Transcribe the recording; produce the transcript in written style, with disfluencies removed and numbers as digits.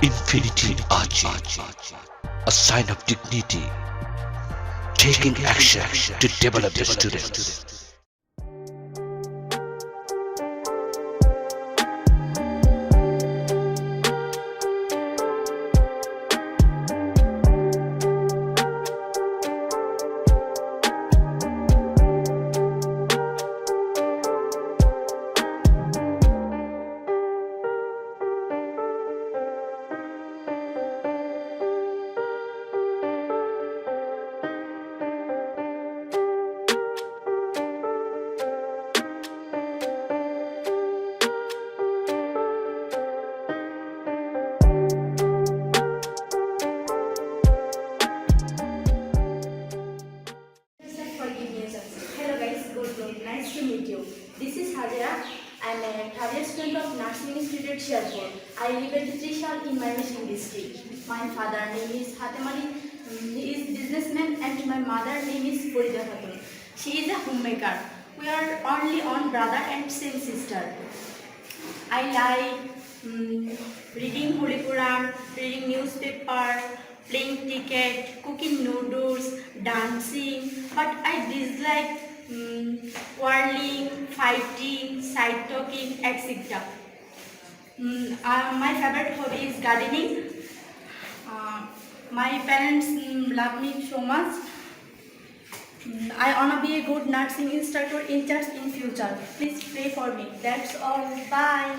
Infinity Ahzee, a sign of dignity, taking action to develop the students. Hello guys, good. Nice to meet you. This is Ahzee. I'm a third student of Nursing Institute, Sherpur. I live at Trishal in my mission district. My father name is Hatemali. He is businessman, and my mother name is Farida Khatun. She is a homemaker. We are only one brother and same sister. I like reading Holy Quran, reading newspaper, playing cricket, cooking noodles, dancing, but I dislike quarreling, fighting, side talking, etc. My favorite hobby is gardening. My parents love me so much. I wanna be a good nursing instructor in church in future. Please pray for me. That's all. Bye.